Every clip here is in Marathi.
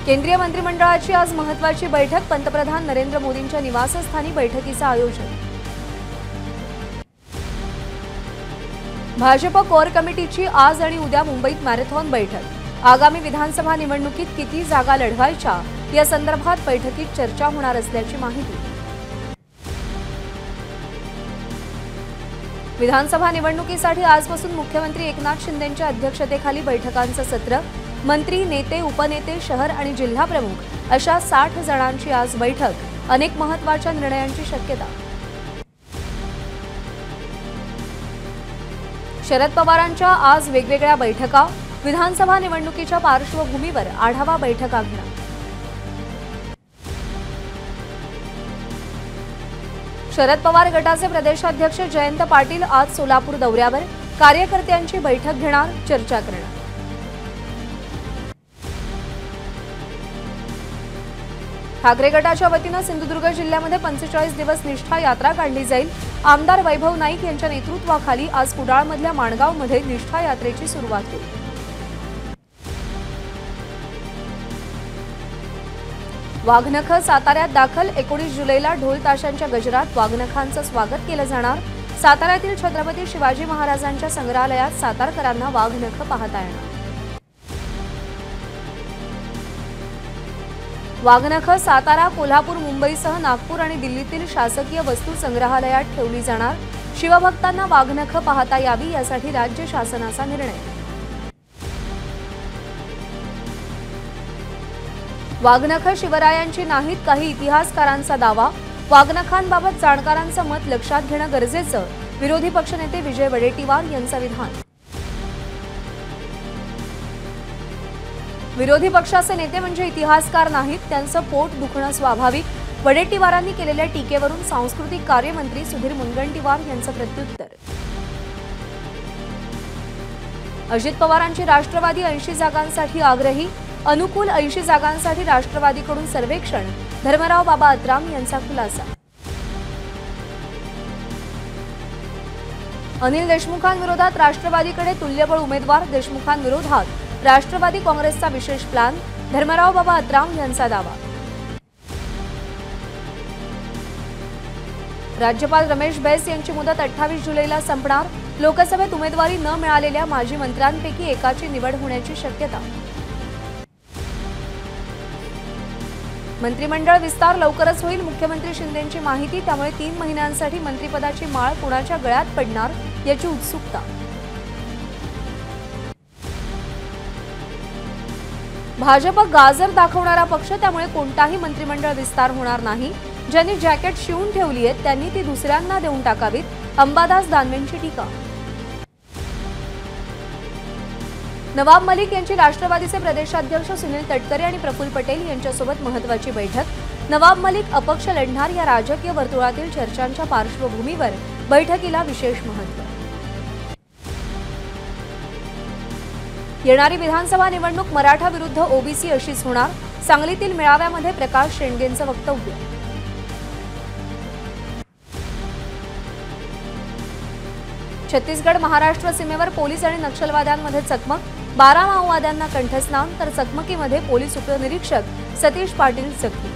केंद्रीय मंत्रिमंडळाची आज महत्त्वाची बैठक, पंतप्रधान नरेंद्र मोदींच्या निवासस्थानी बैठकीचं आयोजन। भाजप कोर कमिटीची आज आणि उद्या मुंबईत मॅरेथॉन बैठक। आगामी विधानसभा निवडणुकीत किती जागा लढवायच्या या संदर्भात बैठकीत चर्चा होणार असल्याची माहिती। विधानसभा निवडणुकीसाठी आजपासून मुख्यमंत्री एकनाथ शिंदेंच्या अध्यक्षतेखाली बैठकांचं सत्र। मंत्री, नेते, उपनेते, शहर आणि जिल्हा प्रमुख अशा 60 जणांची आज बैठक। अनेक महत्त्वाच्या निर्णयांची शक्यता। शरद पवारांच्या आज वेगवेगळ्या बैठका। विधानसभा निवडणुकीच्या पार्श्वभूमीवर आढावा बैठका घेणार। शरद पवार गटाचे प्रदेशाध्यक्ष जयंत पाटील आज सोलापूर दौऱ्यावर, कार्यकर्त्यांची बैठक घेणार, चर्चा करणार। ठाकरे गटाच्या वतीने सिंधुदुर्ग जिल्ह्यामध्ये 45 दिवस निष्ठा यात्रा काढली जाईल। आमदार वैभव नाईक यांच्या नेतृत्वाखाली आज कुडाळमधल्या माणगावमध्ये निष्ठा यात्रेची सुरुवात होईल। वाघनख साताऱ्यात दाखल, 19 जुलैला ढोल ताशांच्या गजरात वाघनखांचं स्वागत केलं जाणार। साताऱ्यातील छत्रपती शिवाजी महाराजांच्या संग्रहालयात सातारकरांना वाघनख पाहता येणार। वाघनख सातारा, कोल्हापूर, मुंबईसह नागपूर आणि दिल्लीतील शासकीय वस्तू संग्रहालयात ठेवली जाणार। शिवभक्तांना वाघनख पाहता यावी यासाठी राज्य शासनाचा निर्णय। वाघनख शिवरायांची नाहीत, काही इतिहासकारांचा दावा। वाघनखांबाबत जाणकारांचं मत लक्षात घेणं गरजेचं, विरोधी पक्षनेते विजय वडेट्टीवार यांचं विधान। विरोधी पक्षाचे नेते म्हणजे इतिहासकार नाहीत, त्यांचं पोट दुखणं स्वाभाविक। वडेट्टीवारांनी केलेल्या टीकेवरून सांस्कृतिक कार्यमंत्री सुधीर मुनगंटीवार यांचं प्रत्युत्तर। अजित पवारांची राष्ट्रवादी 80 जागांसाठी आग्रही, अनुकूल 80 जागांसाठी राष्ट्रवादीकडून सर्वेक्षण। धर्मराव बाबा अत्राम यांचा खुलासा। अनिल देशमुखांविरोधात राष्ट्रवादीकडे तुल्यबळ उमेदवार, देशमुखांविरोधात राष्ट्रवादी काँग्रेसचा विशेष प्लॅन। धर्मराव बाबा अत्राम यांचा दावा। राज्यपाल रमेश बैस यांची मुदत 28 जुलैला संपणार। लोकसभेत उमेदवारी न मिळालेल्या माजी मंत्र्यांपैकी एकाची निवड होण्याची शक्यता। मंत्रिमंडळ विस्तार लवकरच होईल, मुख्यमंत्री शिंदेंची माहिती। त्यामुळे 3 महिन्यांसाठी मंत्रिपदाची माळ कोणाच्या गळ्यात पडणार याची उत्सुकता। भाजप गाजर दाखवणारा पक्ष, त्यामुळे कोणताही मंत्रिमंडळ विस्तार होणार नाही। ज्यांनी जॅकेट शिवून ठेवली आहेत त्यांनी ती दुसऱ्यांना देऊन टाकावीत, अंबादास दानवेंची टीका। नवाब मलिक यांची राष्ट्रवादीचे प्रदेशाध्यक्ष सुनील तटकरे आणि प्रफुल्ल पटेल यांच्यासोबत महत्त्वाची बैठक। नवाब मलिक अपक्ष लढणार या राजकीय वर्तुळातील चर्चांच्या पार्श्वभूमीवर बैठकीला विशेष महत्त्व। येणारी विधानसभा निवडणूक मराठा विरुद्ध ओबीसी अशीच होणार। सांगलीतील मेळाव्यामध्ये प्रकाश शेंडगेंचं वक्तव्य। छत्तीसगड महाराष्ट्र सीमेवर पोलीस आणि नक्षलवाद्यांमध्ये चकमक, 12 माओवाद्यांना कंठस्नान, तर चकमकीमध्ये पोलीस उपनिरीक्षक सतीश पाटील जखमी।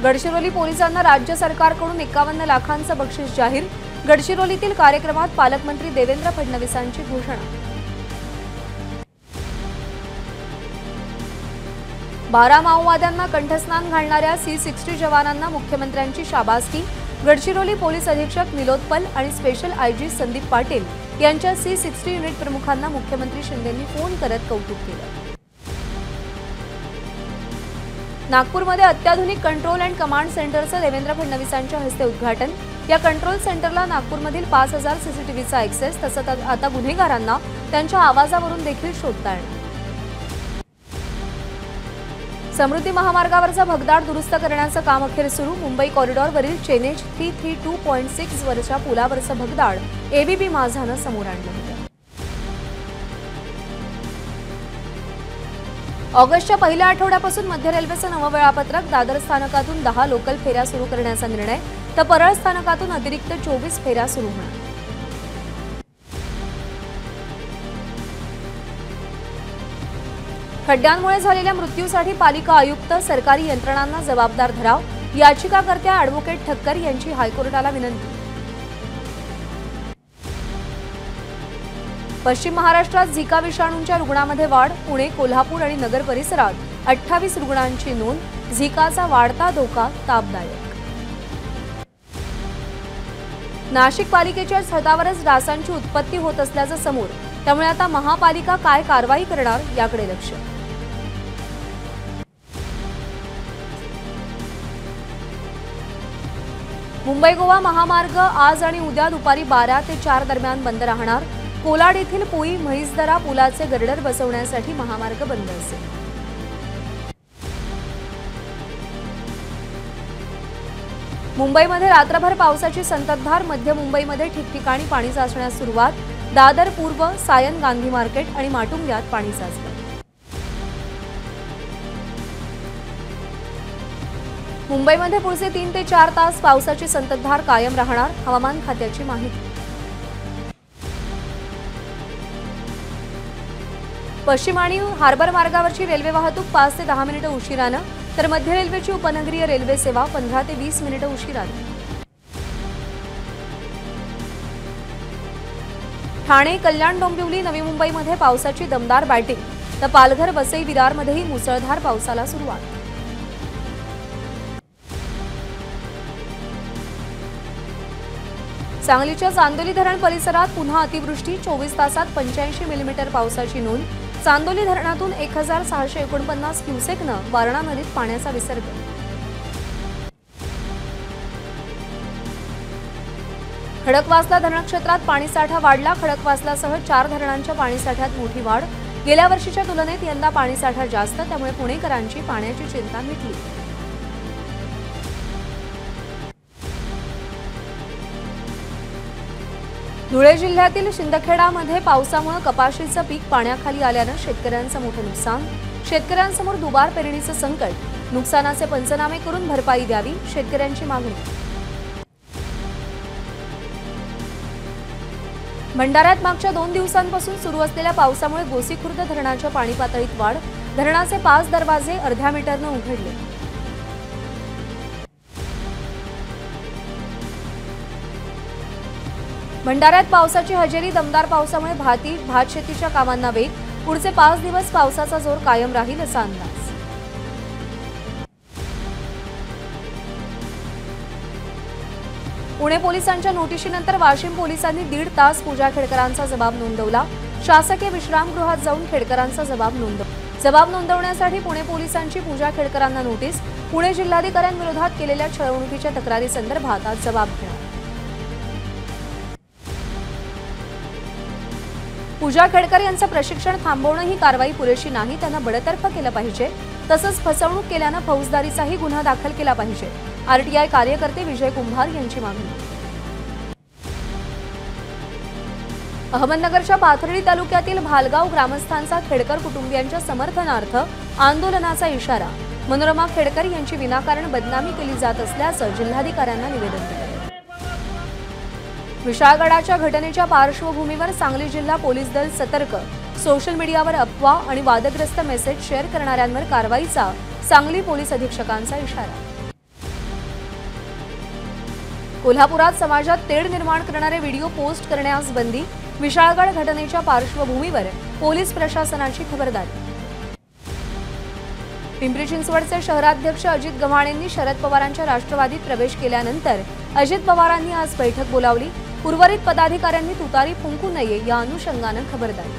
गडचिरोली पोलिसांना राज्य सरकारकडून 51 लाखांचं बक्षीस जाहीर। गडचिरोलीतील कार्यक्रमात पालकमंत्री देवेंद्र फडणवीसांची घोषणा। 12 माओवाद्यांना कंठस्नान घालणाऱ्या C60 जवानांना मुख्यमंत्र्यांची शाबासकी। गडचिरोली पोलीस अधीक्षक निलोत्पल आणि स्पेशल आयजी संदीप पाटील यांच्या C60 युनिट प्रमुखांना मुख्यमंत्री शिंदेंनी फोन करत कौतुक केलं। नागपूरमध्ये अत्याधुनिक कंट्रोल अँड कमांड सेंटरचं देवेंद्र फडणवीसांच्या हस्ते उद्घाटन। या कंट्रोल सेंटरला नागपूरमधील 5000 सीसीटीव्हीचा ॲक्सेस, तसंच आता गुन्हेगारांना त्यांच्या आवाजावरून देखील शोधता येणार। समृद्धी महामार्गावरचा भगदाड दुरुस्त करण्याचं काम अखेर सुरू। मुंबई कॉरिडॉरवरील चेनेज 332.6 वरच्या पुलावरचं भगदाड एबीपी माझानं समोर आणलं होतं। ऑगस्टच्या पहिल्या आठवड्यापासून मध्य रेल्वेचं नवं वेळापत्रक। दादर स्थानकातून 10 लोकल फेऱ्या सुरू करण्याचा निर्णय, तर परळ स्थानकातून अतिरिक्त 24 फेऱ्या सुरू होणार। खड्ड्यांमुळे झालेल्या मृत्यूसाठी पालिका आयुक्त सरकारी यंत्रणांना जबाबदार धराव, याचिकाकर्त्या ॲडव्होकेट ठक्कर यांची हायकोर्टाला विनंती. पश्चिम महाराष्ट्रात झिका विषाणूंच्या रुग्णांमध्ये वाढ. पुणे, कोल्हापूर आणि नगर परिसरात 28 रुग्णांची नोंद. झिकाचा वाढता धोका तापदायक. नाशिक पालिकेच्या छतावरच डासांची उत्पत्ती होत असल्याचं समोर, त्यामुळे आता महापालिका काय कारवाई करणार याकडे लक्ष. मुंबई गोवा महामार्ग आज आणि उद्या दुपारी 12 ते 4 दरम्यान बंद राहणार. कोलाड येथील पुई म्हैसदरा पुलाचे गर्डर बसवण्यासाठी महामार्ग बंद असेल. मुंबईमध्ये रात्रभर पावसाची संततधार. मध्य मुंबईमध्ये ठिकठिकाणी पाणी साचण्यास सुरुवात. दादर पूर्व, सायन, गांधी मार्केट आणि माटुंग्यात पाणी साचलं. मुंबईमध्ये पुढचे 3 ते 4 तास पावसाची संततधार कायम राहणार. हवामान खात्याची माहिती. पश्चिम आणि हार्बर मार्गावरची रेल्वे वाहतूक 5 ते 10 मिनिटं उशिरानं, तर मध्य रेल्वेची उपनगरीय रेल्वे सेवा 15 ते 20 मिनिटं उशिरानं. ठाणे, कल्याण, डोंबिवली, नवी मुंबईमध्ये पावसाची दमदार बॅटिंग, तर पालघर, वसई, विरारमध्येही मुसळधार पावसाला सुरुवात. सांगलीच्या चांदोली धरण परिसरात पुन्हा अतिवृष्टी. 24 तासात 85 मिलीमीटर पावसाची नोंद. चांदोली धरणातून 1649 क्युसेकनं वारणा नदीत पाण्याचा विसर्ग. खडकवासला धरणक्षेत्रात पाणीसाठा वाढला. खडकवासलासह 4 धरणांच्या पाणीसाठ्यात मोठी वाढ. गेल्या वर्षीच्या तुलनेत यंदा पाणीसाठा जास्त, त्यामुळे पुणेकरांची पाण्याची चिंता मिटली. धुळे जिल्ह्यातील शिंदखेडामध्ये पावसामुळे कपाशीचं पीक पाण्याखाली आल्यानं शेतकऱ्यांचं मोठं नुकसान. शेतकऱ्यांसमोर दुबार पेरणीचं संकट. नुकसानाचे पंचनामे करून भरपाई द्यावी, शेतकऱ्यांची मागणी. भंडाऱ्यात मागच्या 2 दिवसांपासून सुरू असलेल्या पावसामुळे गोसीखुर्द धरणाच्या पाणी पातळीत वाढ. धरणाचे 5 दरवाजे अर्ध्या मीटरनं उघडले. भंडाऱ्यात पावसाची हजेरी. दमदार पावसामुळे भात शेतीच्या कामांना वेग. पुढचे 5 दिवस पावसाचा जोर कायम राहील असा अंदाज. पुणे पोलिसांच्या नोटिशीनंतर वाशिम पोलिसांनी 1.5 तास पूजा खेडकरांचा जबाब नोंदवला. शासकीय विश्रामगृहात जाऊन खेडकरांचा जबाब नोंदवण्यासाठी पुणे पोलिसांची पूजा खेडकरांना नोटीस. पुणे जिल्हाधिकाऱ्यांविरोधात केलेल्या छळवणुकीच्या तक्रारी संदर्भात आज जबाब घेणार. पूजा खेडकर यांचं प्रशिक्षण थांबवणं ही कारवाई पुरेशी नाही. त्यांना बडतर्फ केलं पाहिजे. तसंच फसवणूक केल्यानं फौजदारीचाही गुन्हा दाखल केला पाहिजे. आरटीआय कार्यकर्ते विजय कुंभार यांची मागणी. अहमदनगरच्या पाथर्डी तालुक्यातील भालगाव ग्रामस्थांचा खेडकर कुटुंबियांच्या समर्थनार्थ आंदोलनाचा इशारा. मनोरमा खेडकर यांची विनाकारण बदनामी केली जात असल्याचं जिल्हाधिकाऱ्यांना निवेदन दिलं. विशाळगडाच्या घटनेच्या पार्श्वभूमीवर सांगली जिल्हा पोलीस दल सतर्क. सोशल मीडियावर अफवा आणि वादग्रस्त मेसेज शेअर करणाऱ्यांवर कारवाईचा सांगली पोलीस अधीक्षकांचा इशारा. कोल्हापुरात समाजात तेढ निर्माण करणारे व्हिडिओ पोस्ट करण्यास बंदी. विशाळगड घटनेच्या पार्श्वभूमीवर पोलीस प्रशासनाची खबरदारी. पिंपरी चिंचवडचे शहराध्यक्ष अजित गव्हाणेंनी शरद पवारांच्या राष्ट्रवादीत प्रवेश केल्यानंतर अजित पवारांनी आज बैठक बोलावली. उर्वरित पदाधिकाऱ्यांनी तुतारी फुंकू नये या अनुषंगानं खबरदारी.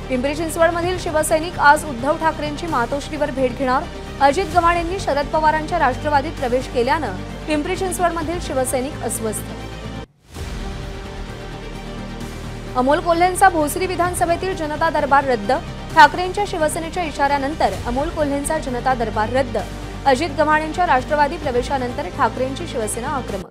पिंपरी चिंचवडमधील शिवसैनिक आज उद्धव ठाकरेंची मातोश्रीवर भेट घेणार. अजित गव्हाणेंनी शरद पवारांच्या राष्ट्रवादीत प्रवेश केल्यानं पिंपरी चिंचवडमधील शिवसैनिक अस्वस्थ. अमोल कोल्हेंचा भोसरी विधानसभेतील जनता दरबार रद्द. ठाकरेंच्या शिवसेनेच्या इशाऱ्यानंतर अमोल कोल्हेंचा जनता दरबार रद्द. अजित गव्हाणेंच्या राष्ट्रवादी प्रवेशानंतर ठाकरेंची शिवसेना आक्रमक.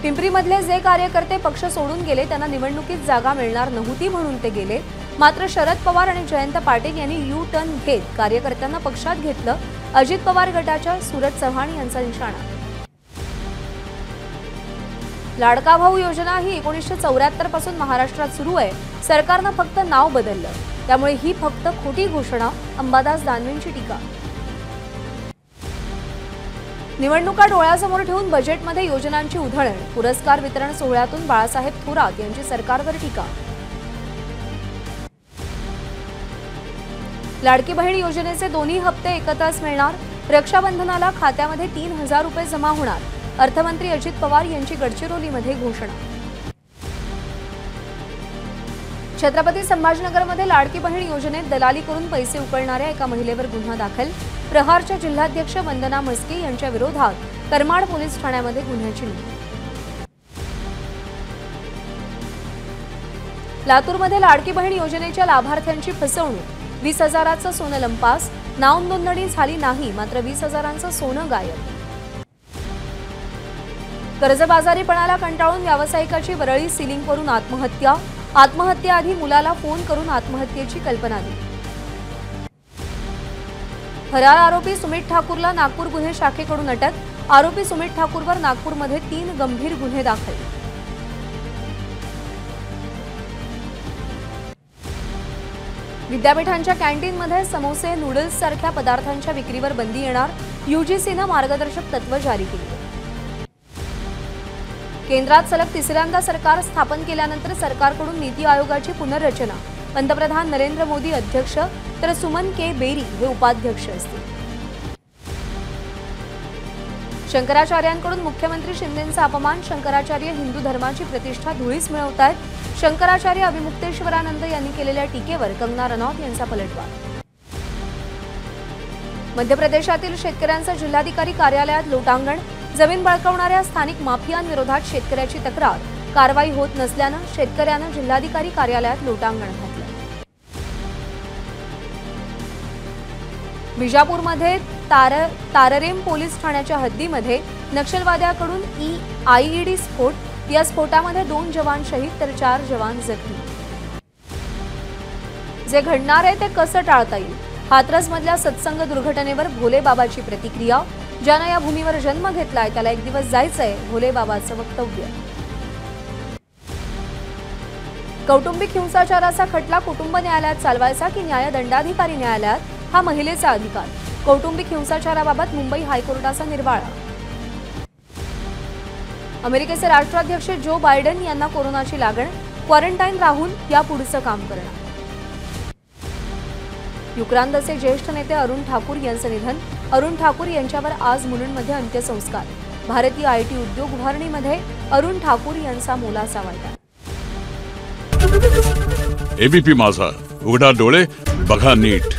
पिंपरीमधले जे कार्यकर्ते पक्ष सोडून गेले त्यांना निवडणुकीत जागा मिळणार नव्हती म्हणून ते गेले. मात्र शरद पवार आणि जयंत पाटील यांनी यू टर्न घेत कार्यकर्त्यांना पक्षात घेतलं. अजित पवार गटाच्या सूरज चव्हाण यांचा निशाणा. लाडका भाऊ योजना ही 1974 पासून महाराष्ट्रात सुरू आहे। सरकारनं फक्त नाव बदललं, त्यामुळे ही फक्त खोटी घोषणा, अंबादास दानवेंची टीका। निवडणुका डोळ्यासमोर ठेवून बजेटमध्ये योजनांची उधळण, पुरस्कार वितरण सोहळ्यातून बाळासाहेब थोरात यांची सरकारवर टीका। लाडकी बहीण योजनेचे दोन्ही हप्ते एकत्रच मिळणार, रक्षाबंधनाला खात्यामध्ये 3000 रुपये जमा होणार, अर्थमंत्री अजित पवार यांची गडचिरोलीमध्ये घोषणा। छत्रपती संभाजीनगरमध्ये लाडकी बहीण योजनेत दलाली करून पैसे उकळणाऱ्या एका महिलेवर गुन्हा दाखल, प्रहारच्या जिल्हाध्यक्ष वंदना म्हस्के यांच्या विरोधात करमाड पोलीस ठाण्यामध्ये गुन्ह्याची नोंद। लातूरमध्ये लाडकी बहीण योजनेच्या लाभार्थ्यांची फसवणूक, 20,000चं सोनं लंपास, नाव नोंदणी झाली नाही, मात्र 20,000चं सोनं गायब। कर्जबाजारीपणाला कंटाळून व्यावसायिकाची वरळी सिलिंग करून आत्महत्या, आत्महत्येआधी मुलाला फोन करून आत्महत्येची कल्पना दिली। फरार आरोपी सुमित ठाकूरला नागपूर गुन्हे शाखेकडून अटक, आरोपी सुमित ठाकूरवर नागपूरमध्ये 3 गंभीर गुन्हे दाखल। विद्यापीठांच्या कॅन्टीनमध्ये समोसे, नूडल्स सारख्या पदार्थांच्या विक्रीवर बंदी येणार, यूजीसीनं मार्गदर्शक तत्त्व जारी केली। केंद्रात सलग तिसऱ्यांदा सरकार स्थापन केल्यानंतर सरकारकडून नीती आयोगाची पुनर्रचना, पंतप्रधान नरेंद्र मोदी अध्यक्ष तर सुमन के बेरी हे उपाध्यक्ष असतील। शंकराचार्यांकडून मुख्यमंत्री शिंदेंचा अपमान, शंकराचार्य हिंदू धर्माची प्रतिष्ठा धुळीस मिळवतायत, शंकराचार्य अभिमुक्तेश्वरानंद यांनी केलेल्या टीकेवर कंगना रनौत यांचा पलटवार। मध्य प्रदेशातील शेतकऱ्यांचं जिल्हाधिकारी कार्यालयात लोटांगण, जमीन बळकावणाऱ्या स्थानिक माफियांविरोधात शेतकऱ्याची तक्रार, कारवाई होत नसल्यानं शेतकऱ्यानं जिल्हाधिकारी कार्यालयात लोटांगण घातलं। बिजापूरमध्ये ताररेम पोलीस ठाण्याच्या हद्दीमध्ये नक्षलवाद्याकडून आयईडी स्फोट, या स्फोटामध्ये 2 जवान शहीद तर 4 जवान जखमी। जे घडणार आहे ते कसं टाळता येईल, हाथरसमधल्या सत्संग दुर्घटनेवर भोले बाबाची प्रतिक्रिया, ज्यानं या भूमीवर जन्म घेतलाय त्याला एक दिवस जायचंय, भोले बाबाचं वक्तव्य। कौटुंबिक हिंसाचाराचा खटला कुटुंब न्यायालयात चालवायचा की न्यायदंडाधिकारी न्यायालयात, हा महिलेचा अधिकार, कौटुंबिक हिंसाचाराबाबत मुंबई हायकोर्टाचा निर्वाळा। अमेरिकेचे राष्ट्राध्यक्ष जो बायडन यांना कोरोनाची लागण, क्वारंटाईन राहून यापुढचं काम करणार। युक्रांदचे ज्येष्ठ नेते अरुण ठाकूर यांचं निधन, अरुण ठाकूर यांच्यावर आज मुलुंडमध्ये अंत्यसंस्कार, भारतीय आयटी उद्योग उभारणीमध्ये अरुण ठाकूर यांचा मोलाचा वाटा। एबीपी माझा, उघडा डोळे बघा नीट।